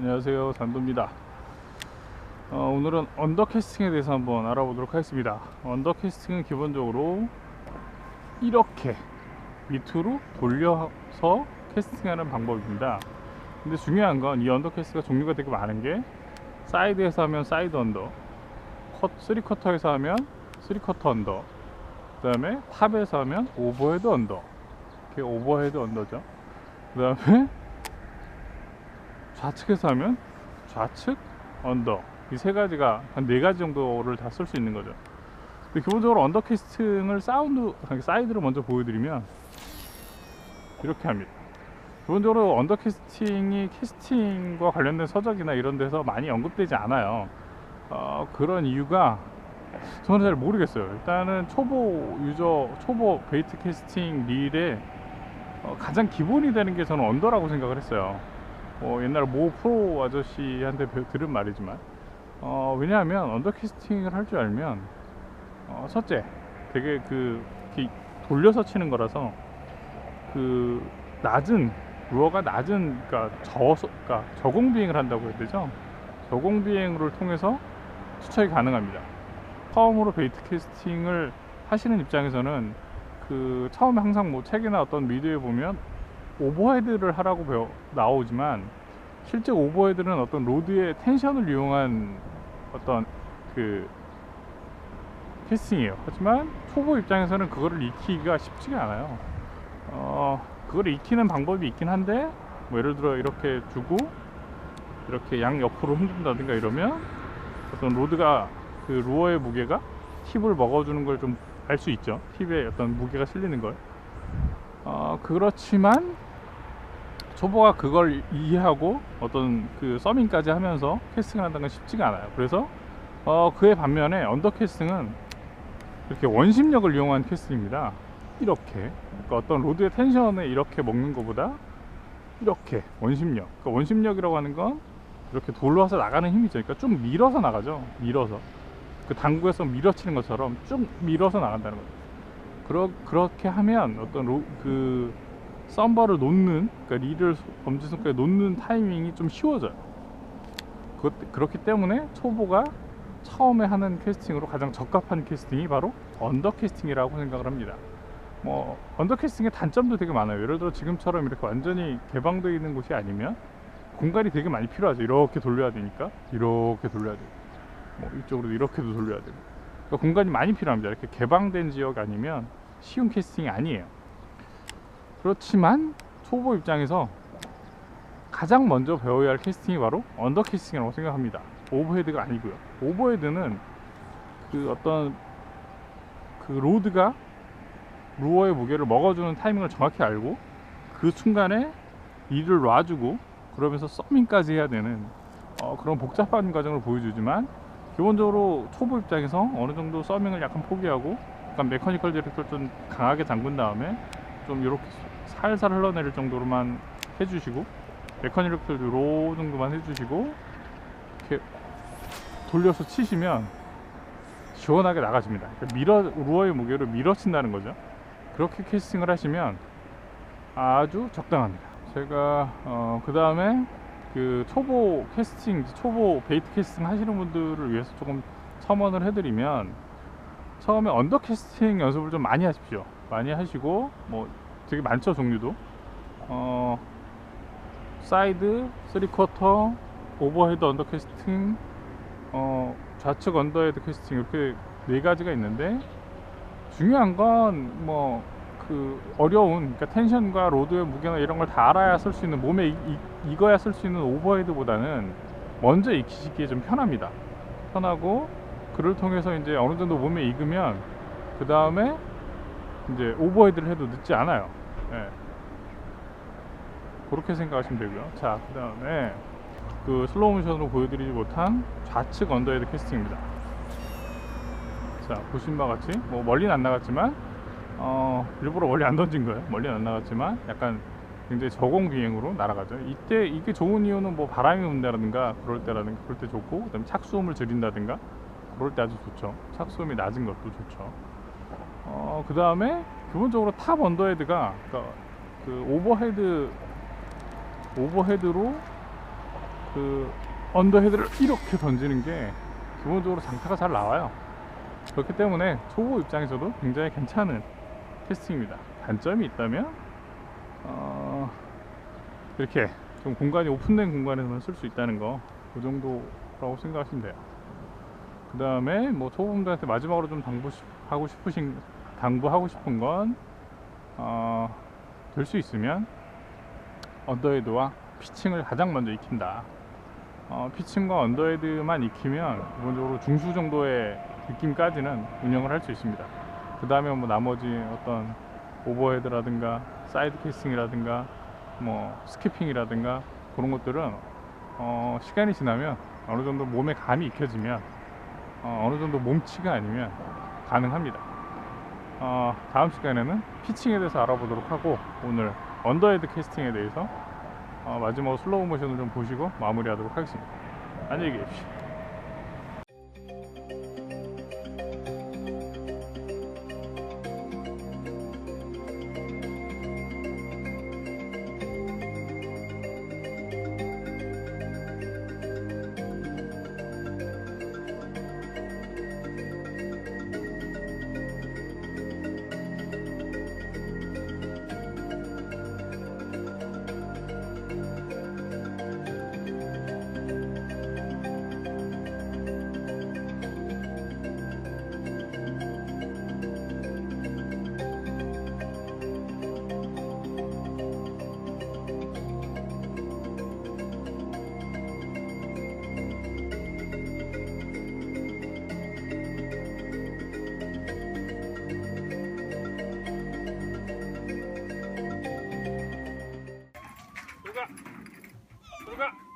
안녕하세요, 단도입니다. 오늘은 언더캐스팅에 대해서 한번 알아보도록 하겠습니다. 언더캐스팅은 기본적으로 이렇게 밑으로 돌려서 캐스팅하는 방법입니다. 근데 중요한 건 이 언더캐스트가 종류가 되게 많은 게, 사이드에서 하면 사이드 언더, 3쿼터에서 하면 3쿼터 언더, 그 다음에 탑에서 하면 오버헤드 언더, 이렇게 오버헤드 언더죠. 그 다음에 좌측에서 하면 좌측 언더, 이 세 가지가 한 네 가지 정도를 다 쓸 수 있는 거죠. 근데 기본적으로 언더캐스팅을 사이드로 먼저 보여드리면 이렇게 합니다. 기본적으로 언더캐스팅이 캐스팅과 관련된 서적이나 이런 데서 많이 언급되지 않아요. 그런 이유가 저는 잘 모르겠어요. 일단은 초보 베이트 캐스팅 릴에 가장 기본이 되는 게 저는 언더라고 생각을 했어요. 옛날 모 프로 아저씨한테 들은 말이지만, 왜냐하면 언더캐스팅을 할 줄 알면, 첫째, 되게 이렇게 돌려서 치는 거라서 루어가 낮은, 그러니까 저공 비행을 한다고 해야 되죠. 저공 비행을 통해서 투척이 가능합니다. 처음으로 베이트 캐스팅을 하시는 입장에서는 처음에 항상 뭐 책이나 어떤 미디어에 보면 오버헤드를 하라고 나오지만, 실제 오버헤드는 어떤 로드의 텐션을 이용한 어떤 캐스팅이에요. 하지만 초보 입장에서는 그거를 익히기가 쉽지가 않아요. 그걸 익히는 방법이 있긴 한데, 뭐 예를 들어 이렇게 두고 이렇게 양 옆으로 흔든다든가 이러면 어떤 로드가 루어의 무게가 팁을 먹어주는 걸 좀 알 수 있죠. 팁에 어떤 무게가 실리는 걸. 그렇지만 초보가 그걸 이해하고 어떤 서밍까지 하면서 캐스팅을 한다는 건 쉽지가 않아요. 그래서 그에 반면에 언더캐스팅은 이렇게 원심력을 이용한 캐스팅입니다. 이렇게, 그러니까 어떤 로드의 텐션에 이렇게 먹는 것보다 이렇게 원심력, 그러니까 원심력이라고 하는 건 이렇게 돌려서 나가는 힘이죠. 그러니까 쭉 밀어서 나가죠. 밀어서, 당구에서 밀어치는 것처럼 쭉 밀어서 나간다는 거죠. 그렇게 하면 어떤 썸버를 놓는, 그러니까 리를 엄지손가락에 놓는 타이밍이 좀 쉬워져요. 그렇기 때문에 초보가 처음에 하는 캐스팅으로 가장 적합한 캐스팅이 바로 언더캐스팅이라고 생각을 합니다. 언더캐스팅의 단점도 되게 많아요. 예를 들어 지금처럼 이렇게 완전히 개방되어 있는 곳이 아니면 공간이 되게 많이 필요하죠. 이렇게 돌려야 되니까 이렇게 돌려야 되고, 이쪽으로도 이렇게도 돌려야 되고, 그러니까 공간이 많이 필요합니다. 이렇게 개방된 지역 아니면 쉬운 캐스팅이 아니에요. 그렇지만 초보 입장에서 가장 먼저 배워야 할 캐스팅이 바로 언더캐스팅이라고 생각합니다. 오버헤드가 아니고요. 오버헤드는 어떤 로드가 루어의 무게를 먹어주는 타이밍을 정확히 알고 그 순간에 이를 놔주고 그러면서 서밍까지 해야 되는 그런 복잡한 과정을 보여주지만, 기본적으로 초보 입장에서 어느 정도 서밍을 약간 포기하고 약간 메커니컬 디렉터를 좀 강하게 잠근 다음에 좀 이렇게 살살 흘러내릴 정도로만 해주시고, 메커니컬 로 정도만 해주시고 이렇게 돌려서 치시면 시원하게 나가집니다. 그러니까 루어의 무게로 밀어친다는 거죠. 그렇게 캐스팅을 하시면 아주 적당합니다. 제가 그 다음에 초보 베이트 캐스팅 하시는 분들을 위해서 조금 첨언을 해드리면, 처음에 언더 캐스팅 연습을 좀 많이 하십시오. 많이 하시고, 되게 많죠, 종류도. 사이드, 3쿼터, 오버헤드 언더 캐스팅, 좌측 언더헤드 캐스팅, 이렇게 네 가지가 있는데, 중요한 건 어려운, 그러니까 텐션과 로드의 무게나 이런 걸 다 알아야 쓸 수 있는, 몸에 익어야 쓸 수 있는 오버헤드보다는 먼저 익히시기에 좀 편합니다. 편하고, 그를 통해서 이제 어느 정도 몸에 익으면 그 다음에 이제 오버헤드를 해도 늦지 않아요. 네. 그렇게 생각하시면 되고요. 자, 그 다음에 슬로우 모션으로 보여드리지 못한 좌측 언더헤드 캐스팅입니다. 자, 보신 바와 같이 멀리는 안 나갔지만, 일부러 멀리 안 던진 거예요. 멀리는 안 나갔지만 약간 굉장히 저공 비행으로 날아가죠. 이때 이게 좋은 이유는 바람이 분다든가 그럴 때 좋고, 그다음에 착수음을 줄인다든가 그럴 때 아주 좋죠. 착수음이 낮은 것도 좋죠. 그 다음에 기본적으로 탑 언더헤드가 오버헤드로 그 언더헤드를 이렇게 던지는 게 기본적으로 장타가 잘 나와요. 그렇기 때문에 초보 입장에서도 굉장히 괜찮은 캐스팅입니다. 단점이 있다면 이렇게 좀 공간이 오픈된 공간에서만 쓸 수 있다는 거, 그 정도라고 생각하시면 돼요. 그 다음에 뭐 초보분들한테 마지막으로 좀 당부하고 싶은 건 될 수 있으면 언더헤드와 피칭을 가장 먼저 익힌다. 피칭과 언더헤드만 익히면 기본적으로 중수 정도의 느낌까지는 운영을 할 수 있습니다. 그 다음에 뭐 나머지 어떤 오버헤드라든가 사이드 캐스팅이라든가 뭐 스키핑이라든가 그런 것들은 시간이 지나면 어느 정도 몸에 감이 익혀지면 어느 정도 몸치가 아니면 가능합니다. 다음 시간에는 피칭에 대해서 알아보도록 하고, 오늘 언더헤드 캐스팅에 대해서 마지막으로 슬로우 모션을 좀 보시고 마무리하도록 하겠습니다. 안녕히 계십시오. 들어가!